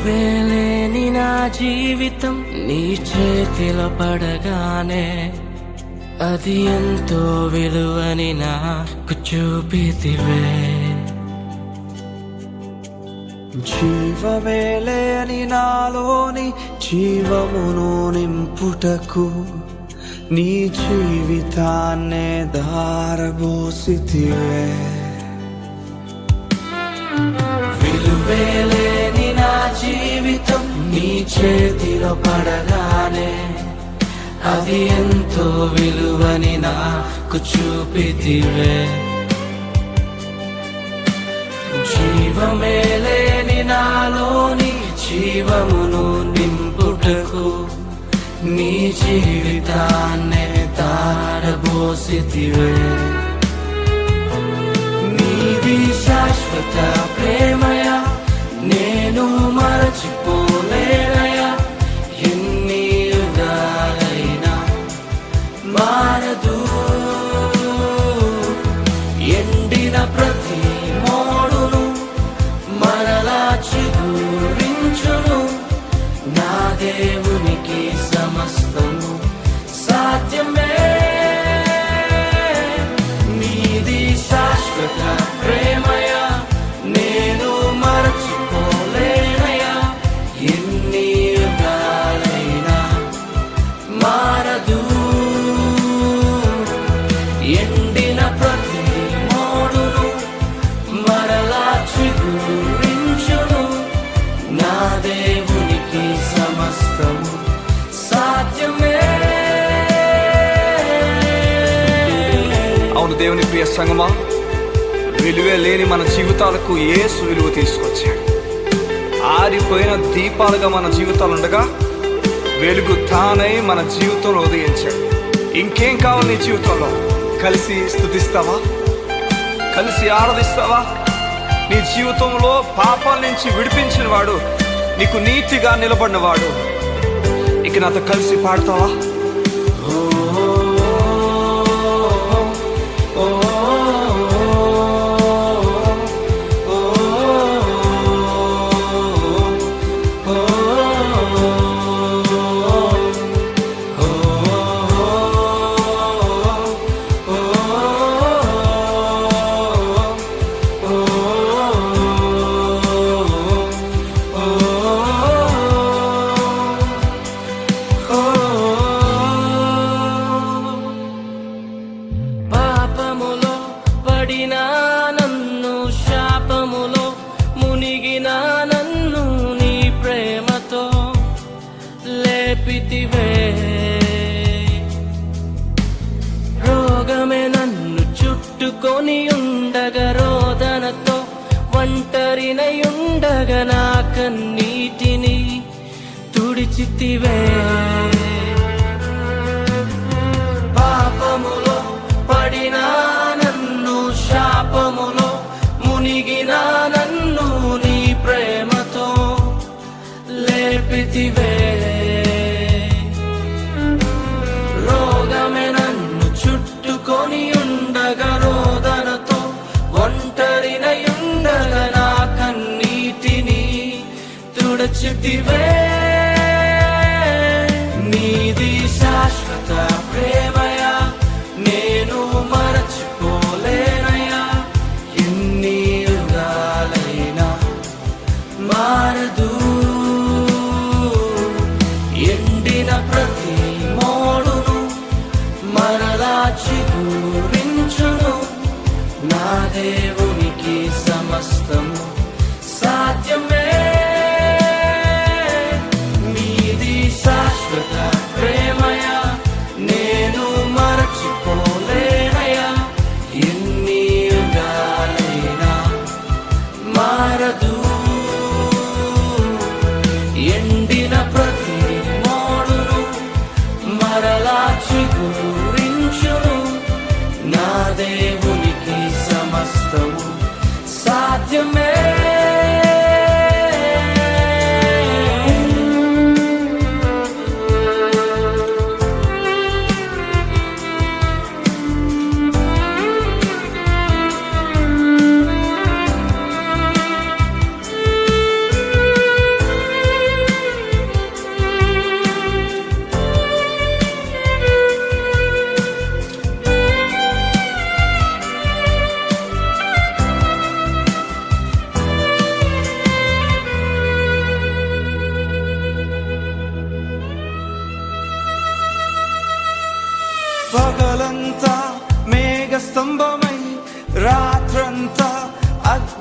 విలువేలేని నా జీవితం నీ చేతిలో పడగానే అది ఎంతో విలువని నాకు చూపితివే. జీవమేలేని నాలోని జీవమును నింపుటకు నీ జీవితాన్నే దారబోసితివే. విలువేలేని నా జీవితం నీ చేతిలో పడగానే అది ఎంతో విలువని నాకు చూపితివే. జీవమేలేని నాలోని జీవమును నింపుటకు నీ జీవితాన్నే దారబోసితివే. నీది శాశ్వత ప్రేమయా, నేను మరచిపోలేనయా. ఎన్ని యుగాలైనా మారదు. ఎండిన ప్రతి మోడును మరలా చిగురించును. నా దేవునికి సమస్తము సాధ్యమే. నీది శాశ్వత ప్రేమయా, నేను మరచిపోలేనయా. ఎన్ని యుగాలైనా మారదు. ఎండిన ప్రతి మోడును మరలా చిగురించును. నా దేవునికి సమస్తము సాధ్యమే. అవును దేవుని ప్రియ సంగమా, విలువే లేని మన జీవితాలకు యేసు విలువ తీసుకొచ్చాడు. ఆరిపోయిన దీపాలుగా మన జీవితాలు ఉండగా వెలుగు తానై మన జీవితంలో ఉదయించాడు. ఇంకేం కావాలి నీ జీవితంలో? కలిసి స్తుతిస్తావా? కలిసి ఆరాధిస్తావా? నీ జీవితంలో పాపాల నుంచి విడిపించిన వాడు, నీకు నీతిగా నిలబడిన వాడు, ఇక నాతో కలిసి పాడతావా? పాపములో పడిన నన్ను, శాపములో మునిగిన నన్ను నీ ప్రేమతో లేపితివే. రోగమే నన్ను చుట్టుకొని ఉండగా, రోదనతో ఒంటరినై ఉండగా నా కన్నీటిని తుడిచితివే. పాపములో పడిన నన్ను, శాపములో మునిగిన నన్ను నీ ప్రేమతో లేపితివే. రోగమే నన్ను చుట్టుకొని ఉండగా, రోదనతో ఒంటరినై ఉండగా నా కన్నీటిని తుడిచితివే. నీది శాశ్వత ప్రేమయా, నేను మరచిపోలేనయా. ఎన్ని యుగాలైనా మారదు. ఎండిన ప్రతి మోడును మరలా చిగురించును. నా దేవునికి సమస్తము సాధ్యమే. నీది శాశ్వత ప్రేమయా, నేను మరచిపోలేనయా. ఎన్ని యుగాలైనా మారదు. ఎండిన ప్రతి మోడును మరలా చిగురించును. నా దేవునికి సమస్తము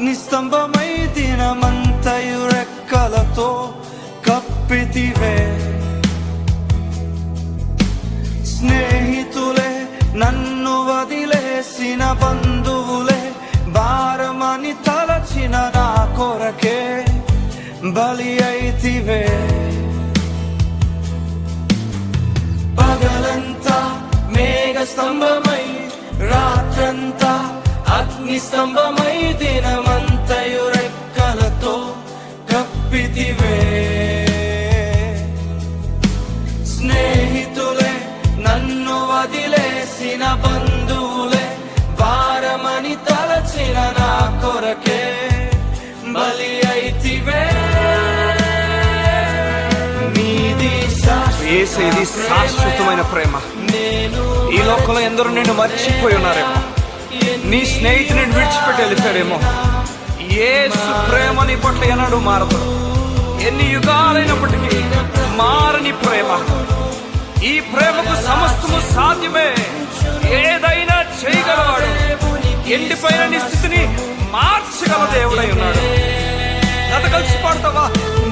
అగ్నిస్తంభమై దినమంతయు రెక్కలతో కప్పితివే. స్నేహితులే నన్ను వదిలేసిన బంధువులే భారమని తలచిన నా కొరకే బలి అయితివే. పగలంతా మేఘ స్తంభమై రాత్రంతా అగ్ని స్తంభమై దినమంతయు రెక్కలతో కప్పితివే. స్నేహితులే నన్ను వదిలేసిన బంధువులే భారమని తలచిన నా కొరకే బలి అయితివే. యేసేది శాశ్వతమైన ప్రేమ. ఈ లోకంలో ఎందరో నిన్ను మర్చిపోయి ఉన్నారేమో, నీ స్నేహితుని విడిచిపెట్టి వెళ్ళిపోయాడేమో. యేసు ప్రేమ నీ పట్ల ఎన్నడూ మారదు. ఎన్ని యుగాలైనప్పటికీ మారని ప్రేమ. ఈ ప్రేమకు సమస్తము సాధ్యమే. ఏదైనా చేయగలవాడు. ఎండిపోయిన నీ స్థితిని మార్చగల దేవుడై ఉన్నాడు. గత కలిసి పాడతావా?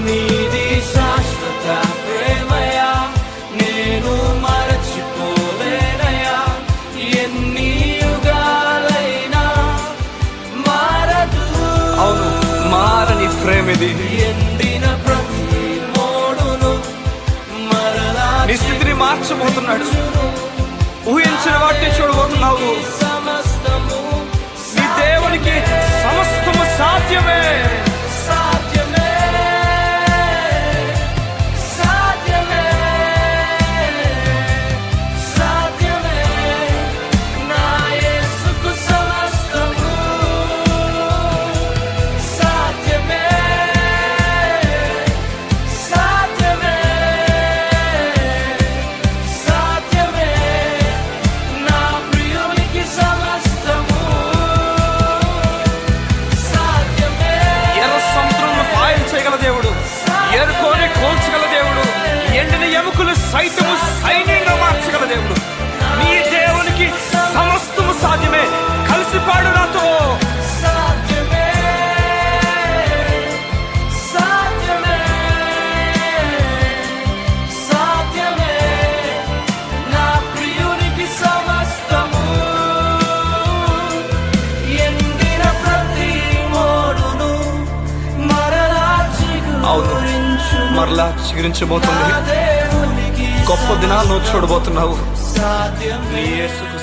నీది శాశ్వత ప్రేమయా, నేను మరచిపోలేనయా. ఎన్ని యుగాలైనా మారదు. అవును, మారని ప్రేమిది. ఎండిన ప్రతి మోడును మరలా నీ స్థితిని మార్చబోతున్నాడు. ఊహించిన వాటిని చూడబోతున్నావు. సమస్తము నీ దేవునికి సమస్తము సాధ్యమే. సాధ్యమే, సాధ్యమే, సాధ్యమే. నా యేసుకు సమస్తము సాధ్యమే, సాధ్యమే, సాధ్యమే. నా ప్రియునికి సమస్తము సాధ్యమే. ఎర్ర సముద్రంలో పాయం చేయగల దేవుడు, ఎరుకోని కోల్చగల దేవుడు, ఎండిన ఎముకలు సైతము సైన్యంగా మార్చగల దేవుడు. నీ దేవునికి సమస్తము సాధ్యమే. కలిసి పాడు నాతో. సాధ్యమే, సాధ్యమే, సాధ్యమే. నా ప్రియునికి సమస్తము. ఎండిన ప్రతి మోడును మరలా అవును, చిగురించు. మరలా చిగురించబోతుంది. నా దేవునికి గొప్ప దినాలు నువ్వు చూడబోతున్నావు. సాధ్యమే. నీ యేసుకు